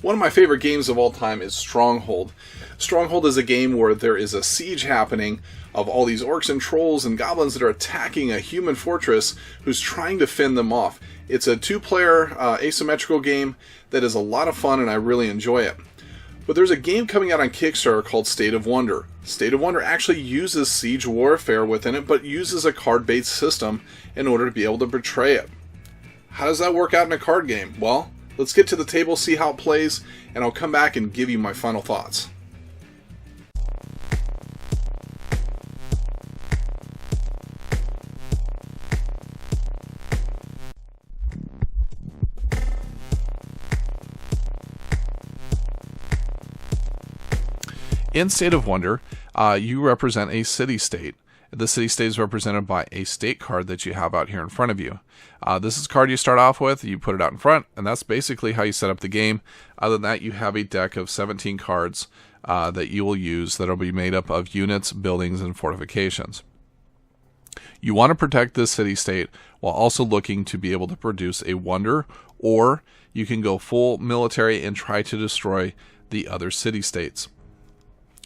One of my favorite games of all time is Stronghold. Stronghold is a game where there is a siege happening of all these orcs and trolls and goblins that are attacking a human fortress who's trying to fend them off. It's a two-player asymmetrical game that is a lot of fun and I really enjoy it. But there's a game coming out on Kickstarter called State of Wonder. State of Wonder actually uses siege warfare within it, but uses a card-based system in order to be able to portray it. How does that work out in a card game? Well, let's get to the table, see how it plays, and I'll come back and give you my final thoughts. In State of Wonder, you represent a city-state. The city-state is represented by a state card that you have out here in front of you. This is a card you start off with, you put it out in front, and that's basically how you set up the game. Other than that, you have a deck of 17 cards that you will use that will be made up of units, buildings, and fortifications. You want to protect this city-state while also looking to be able to produce a wonder, or you can go full military and try to destroy the other city-states.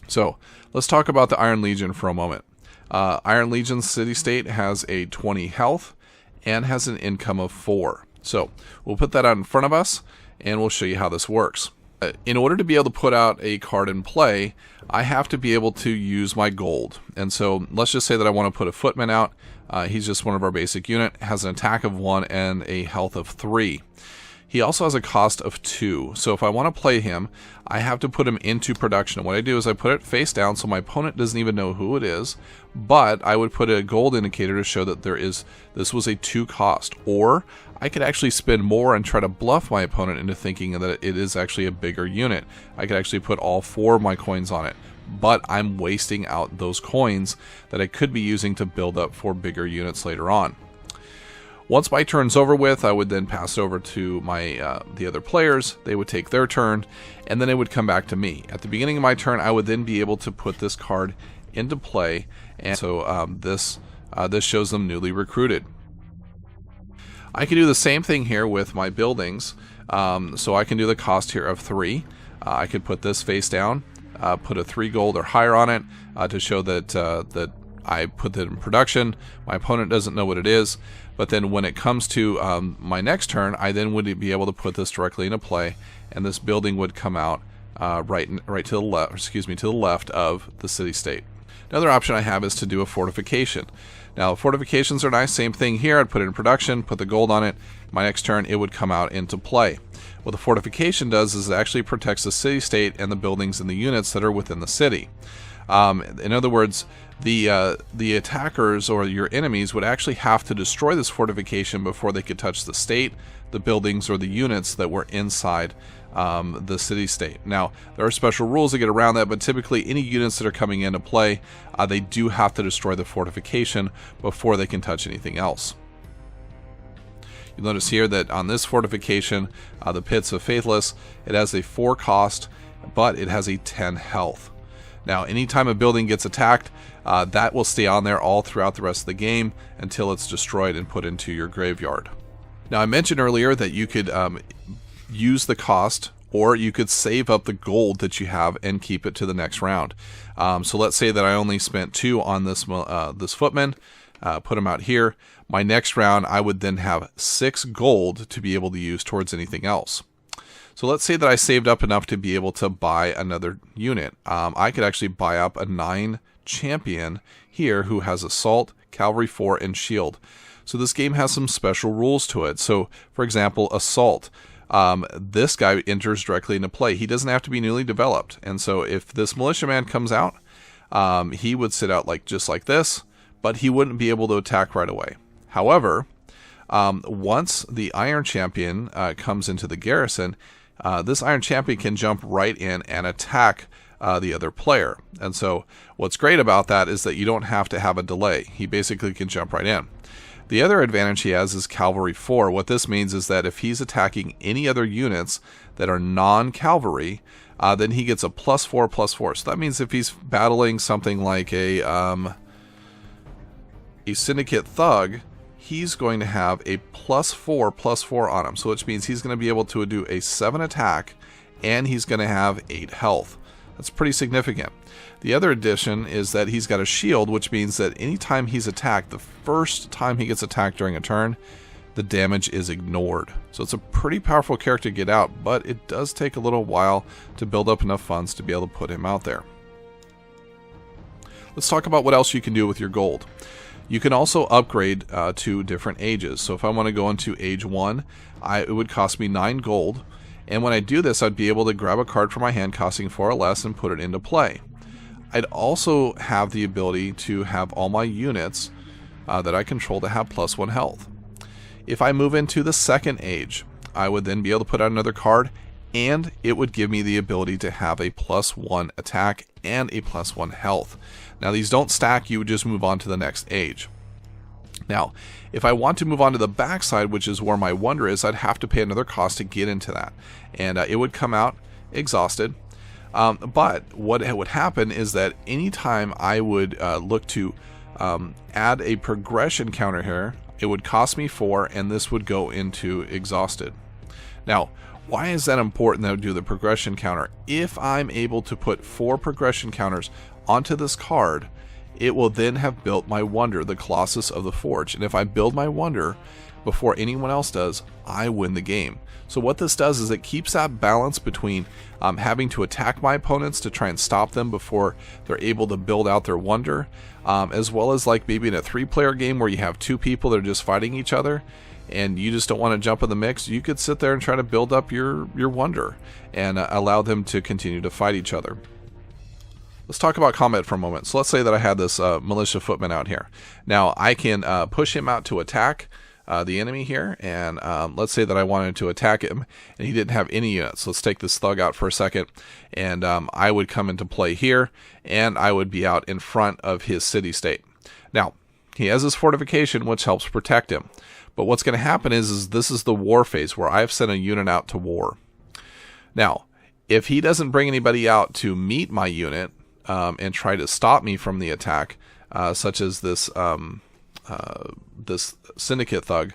So, let's talk about the Iron Legion for a moment. Iron Legion's city-state has a 20 health and has an income of 4. So, we'll put that out in front of us and we'll show you how this works. In order to be able to put out a card in play, I have to be able to use my gold. And so, let's just say that I want to put a footman out. He's just one of our basic unit, has an attack of 1 and a health of 3. He also has a cost of 2, so if I want to play him, I have to put him into production. And what I do is I put it face down so my opponent doesn't even know who it is, but I would put a gold indicator to show that this was a 2 cost. Or I could actually spend more and try to bluff my opponent into thinking that it is actually a bigger unit. I could actually put all 4 of my coins on it, but I'm wasting out those coins that I could be using to build up for bigger units later on. Once my turn's over with, I would then pass over to my the other players. They would take their turn, and then it would come back to me. At the beginning of my turn, I would then be able to put this card into play, and so this shows them newly recruited. I can do the same thing here with my buildings. So I can do the cost here of 3. I could put this face down, put a 3 gold or higher on it to show that I put it in production. My opponent doesn't know what it is. But then when it comes to my next turn, I then would be able to put this directly into play, and this building would come out right to the left. Excuse me, to the left of the city-state. Another option I have is to do a fortification. Now, fortifications are nice. Same thing here. I'd put it in production, put the gold on it. My next turn, it would come out into play. What the fortification does is it actually protects the city-state and the buildings and the units that are within the city. In other words, the attackers or your enemies would actually have to destroy this fortification before they could touch the state, the buildings, or the units that were inside the city-state. Now, there are special rules to get around that, but typically any units that are coming into play, they do have to destroy the fortification before they can touch anything else. You'll notice here that on this fortification, the Pits of Faithless, it has a 4 cost, but it has a 10 health. Now, anytime a building gets attacked, that will stay on there all throughout the rest of the game until it's destroyed and put into your graveyard. Now, I mentioned earlier that you could use the cost, or you could save up the gold that you have and keep it to the next round. So let's say that I only spent 2 on this footman, put him out here. My next round, I would then have 6 gold to be able to use towards anything else. So let's say that I saved up enough to be able to buy another unit. I could actually buy up a 9 champion here who has Assault, Cavalry 4, and Shield. So this game has some special rules to it. So, for example, Assault. This guy enters directly into play. He doesn't have to be newly developed. And so if this militiaman comes out, he would sit out just like this, but he wouldn't be able to attack right away. However, once the Iron Champion comes into the garrison, this Iron Champion can jump right in and attack the other player. And so what's great about that is that you don't have to have a delay. He basically can jump right in. The other advantage he has is Cavalry 4. What this means is that if he's attacking any other units that are non-cavalry, then he gets a +4/+4. So that means if he's battling something like a Syndicate Thug, he's going to have a +4/+4 on him. So which means he's going to be able to do a 7 attack and he's going to have 8 health. That's pretty significant. The other addition is that he's got a shield, which means that anytime he's attacked, the first time he gets attacked during a turn, the damage is ignored. So it's a pretty powerful character to get out, but it does take a little while to build up enough funds to be able to put him out there. Let's talk about what else you can do with your gold. You can also upgrade to different ages. So if I want to go into age 1, it would cost me 9 gold. And when I do this, I'd be able to grab a card from my hand costing 4 or less and put it into play. I'd also have the ability to have all my units that I control to have +1 health. If I move into the second age, I would then be able to put out another card, and it would give me the ability to have a +1 attack and a +1 health. Now these don't stack, you would just move on to the next age. Now, if I want to move on to the backside, which is where my wonder is, I'd have to pay another cost to get into that. And it would come out exhausted. But what would happen is that anytime I would look to add a progression counter here, it would cost me 4, and this would go into exhausted. Now, why is that important to do the progression counter? If I'm able to put 4 progression counters onto this card, it will then have built my wonder, the Colossus of the Forge. And if I build my wonder before anyone else does, I win the game. So what this does is it keeps that balance between having to attack my opponents to try and stop them before they're able to build out their wonder, as well as like maybe in a 3-player game where you have 2 people that are just fighting each other and you just don't want to jump in the mix. You could sit there and try to build up your wonder and allow them to continue to fight each other. Let's talk about combat for a moment. So let's say that I had this militia footman out here. Now I can push him out to attack the enemy here, and let's say that I wanted to attack him and he didn't have any units. Let's take this thug out for a second, and I would come into play here, and I would be out in front of his city-state. Now, he has his fortification, which helps protect him. But what's going to happen is this is the war phase where I've sent a unit out to war. Now, if he doesn't bring anybody out to meet my unit, and try to stop me from the attack, such as this this syndicate thug,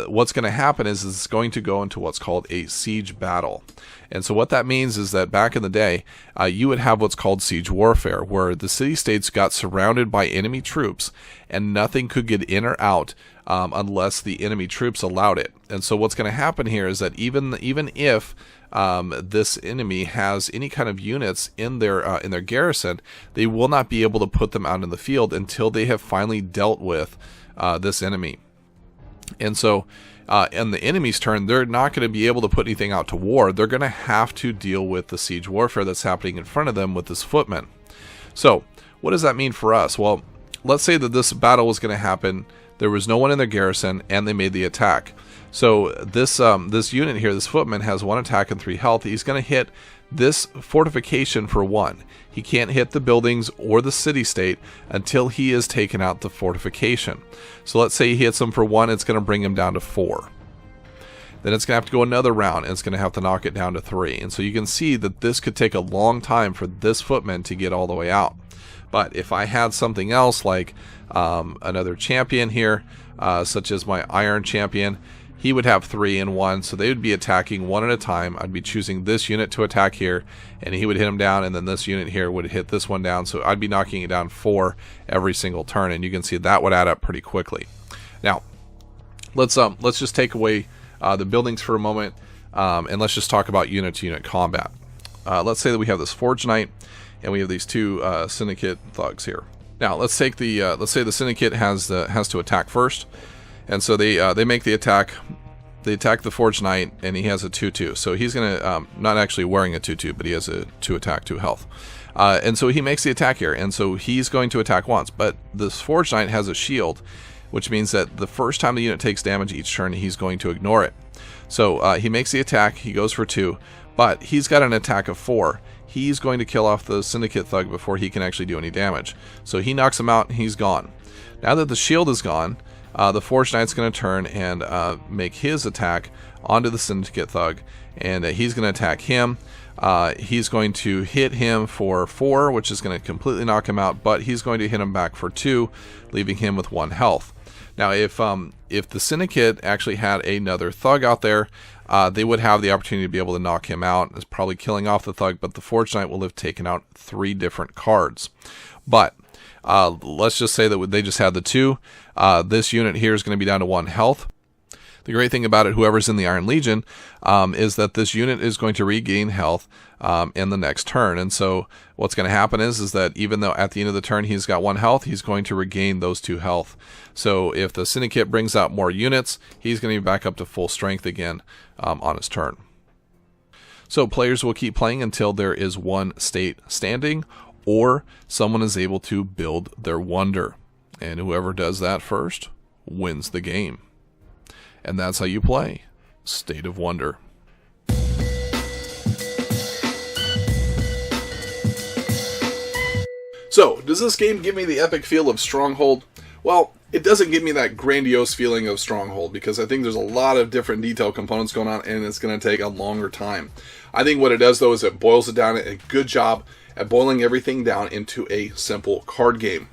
what's going to happen is it's going to go into what's called a siege battle. And so what that means is that back in the day, you would have what's called siege warfare, where the city-states got surrounded by enemy troops and nothing could get in or out unless the enemy troops allowed it. And so what's going to happen here is that even if this enemy has any kind of units in their garrison, they will not be able to put them out in the field until they have finally dealt with this enemy. And so in the enemy's turn, they're not going to be able to put anything out to war. They're going to have to deal with the siege warfare that's happening in front of them with this footman. So what does that mean for us? Well, let's say that this battle was going to happen. There was no one in their garrison, and they made the attack. So this unit here, this footman, has 1 attack and 3 health. He's going to hit this fortification for 1. He can't hit the buildings or the city-state until he has taken out the fortification. So let's say he hits them for 1, it's going to bring him down to 4. Then it's going to have to go another round, and it's going to have to knock it down to 3. And so you can see that this could take a long time for this footman to get all the way out. But if I had something else like another champion here, such as my Iron Champion, he would have 3 in 1, so they would be attacking 1 at a time. I'd be choosing this unit to attack here, and he would hit him down, and then this unit here would hit this one down, so I'd be knocking it down 4 every single turn, and you can see that would add up pretty quickly. Now, let's just take away the buildings for a moment, and let's just talk about unit-to-unit combat. Let's say that we have this Forge Knight, and we have these 2 Syndicate thugs here. Now, let's take the let's say the Syndicate has to attack first. And so they make the attack. They attack the Forge Knight, and he has a 2/2. So he's going to, not actually wearing a 2/2, but he has a 2 attack, 2 health. And so he makes the attack here, and so he's going to attack once. But this Forge Knight has a shield, which means that the first time the unit takes damage each turn, he's going to ignore it. So he makes the attack, he goes for 2, but he's got an attack of 4. He's going to kill off the Syndicate thug before he can actually do any damage. So he knocks him out, and he's gone. Now that the shield is gone, the Forge Knight's going to turn and make his attack onto the Syndicate thug, and he's going to attack him. He's going to hit him for 4, which is going to completely knock him out, but he's going to hit him back for 2, leaving him with 1 health. Now, if the Syndicate actually had another thug out there, they would have the opportunity to be able to knock him out. It's probably killing off the thug, but the Forge Knight will have taken out 3 different cards. But let's just say that they just had the 2. This unit here is going to be down to 1 health. The great thing about it, whoever's in the Iron Legion, is that this unit is going to regain health in the next turn. And so what's going to happen is that even though at the end of the turn he's got 1 health, he's going to regain those 2 health. So if the Syndicate brings out more units, he's going to be back up to full strength again on his turn. So players will keep playing until there is 1 state standing, or someone is able to build their wonder. And whoever does that first wins the game. And that's how you play State of Wonder. So, does this game give me the epic feel of Stronghold? Well, it doesn't give me that grandiose feeling of Stronghold, because I think there's a lot of different detail components going on, and it's going to take a longer time. I think what it does, though, is it boils it down. A good job at boiling everything down into a simple card game.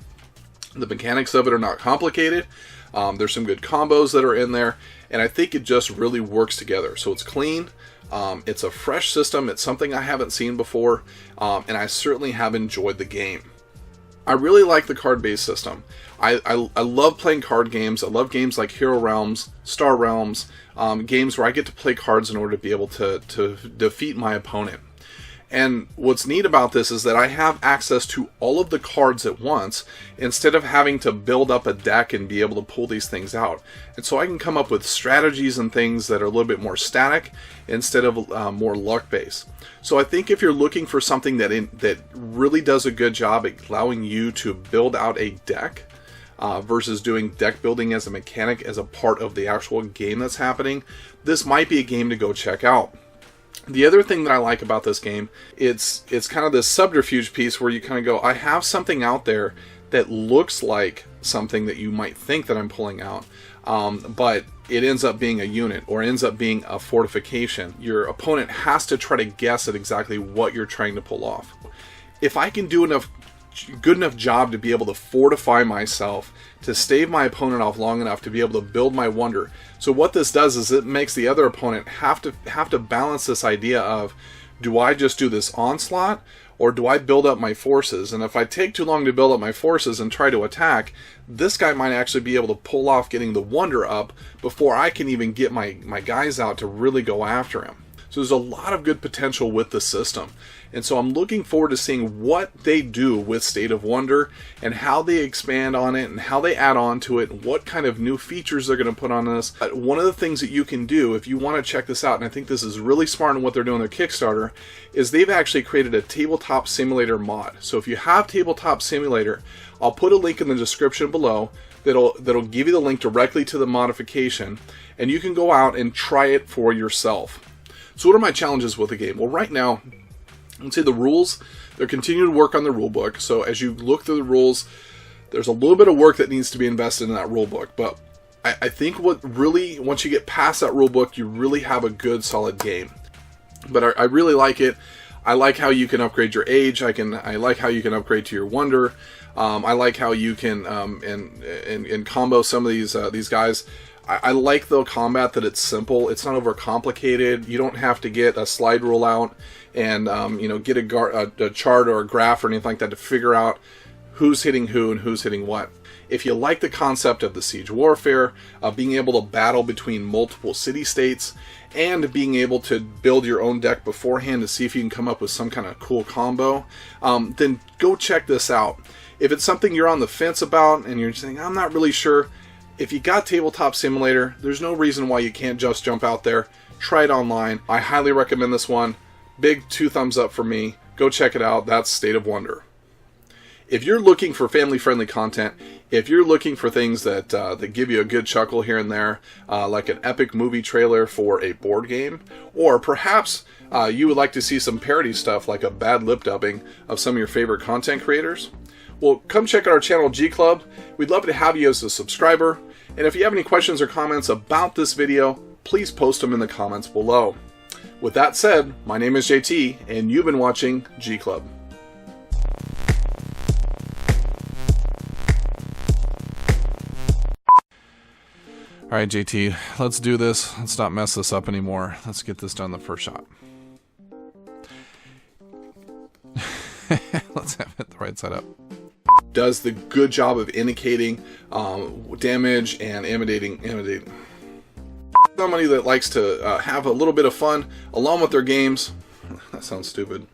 The mechanics of it are not complicated. There's some good combos that are in there, and I think it just really works together. So it's clean, it's a fresh system, it's something I haven't seen before, and I certainly have enjoyed the game. I really like the card-based system. I love playing card games. I love games like Hero Realms, Star Realms, games where I get to play cards in order to be able to defeat my opponent. And what's neat about this is that I have access to all of the cards at once instead of having to build up a deck and be able to pull these things out. And so I can come up with strategies and things that are a little bit more static instead of more luck-based. So I think if you're looking for something that really does a good job at allowing you to build out a deck versus doing deck building as a mechanic as a part of the actual game that's happening, this might be a game to go check out. The other thing that I like about this game, it's kind of this subterfuge piece where you kind of go, I have something out there that looks like something that you might think that I'm pulling out, but it ends up being a unit or ends up being a fortification. Your opponent has to try to guess at exactly what you're trying to pull off. If I can do good enough job to be able to fortify myself, to stave my opponent off long enough to be able to build my wonder. So what this does is it makes the other opponent have to balance this idea of, do I just do this onslaught or do I build up my forces? And if I take too long to build up my forces and try to attack, this guy might actually be able to pull off getting the wonder up before I can even get my guys out to really go after him. So there's a lot of good potential with the system. And so I'm looking forward to seeing what they do with State of Wonder and how they expand on it and how they add on to it and what kind of new features they're going to put on this. One of the things that you can do if you want to check this out, and I think this is really smart in what they're doing in their Kickstarter, is they've actually created a Tabletop Simulator mod. So if you have Tabletop Simulator, I'll put a link in the description below that'll give you the link directly to the modification, and you can go out and try it for yourself. So what are my challenges with the game? Well, right now, let's say the rules, they're continuing to work on the rule book. So as you look through the rules, there's a little bit of work that needs to be invested in that rule book. But I think what really, once you get past that rule book, you really have a good, solid game. But I really like it. I like how you can upgrade your age. I like how you can upgrade to your wonder. I like how you can and combo some of these guys. I like the combat that it's simple. It's not overcomplicated. You don't have to get a slide rule out and get a chart or a graph or anything like that to figure out who's hitting who and who's hitting what. If you like the concept of the siege warfare, being able to battle between multiple city-states, and being able to build your own deck beforehand to see if you can come up with some kind of cool combo, then go check this out. If it's something you're on the fence about and you're saying, I'm not really sure, if you got Tabletop Simulator, there's no reason why you can't just jump out there. Try it online. I highly recommend this one. Big 2 thumbs up for me. Go check it out. That's State of Wonder. If you're looking for family-friendly content, if you're looking for things that give you a good chuckle here and there, like an epic movie trailer for a board game, or perhaps you would like to see some parody stuff like a bad lip dubbing of some of your favorite content creators, well, come check out our channel, G Club. We'd love to have you as a subscriber. And if you have any questions or comments about this video, please post them in the comments below. With that said, my name is JT, and you've been watching G Club. Alright, JT, let's do this. Let's not mess this up anymore. Let's get this done the first shot. Let's have it the right side up. Does the good job of indicating damage and animating. Somebody that likes to have a little bit of fun along with their games. That sounds stupid.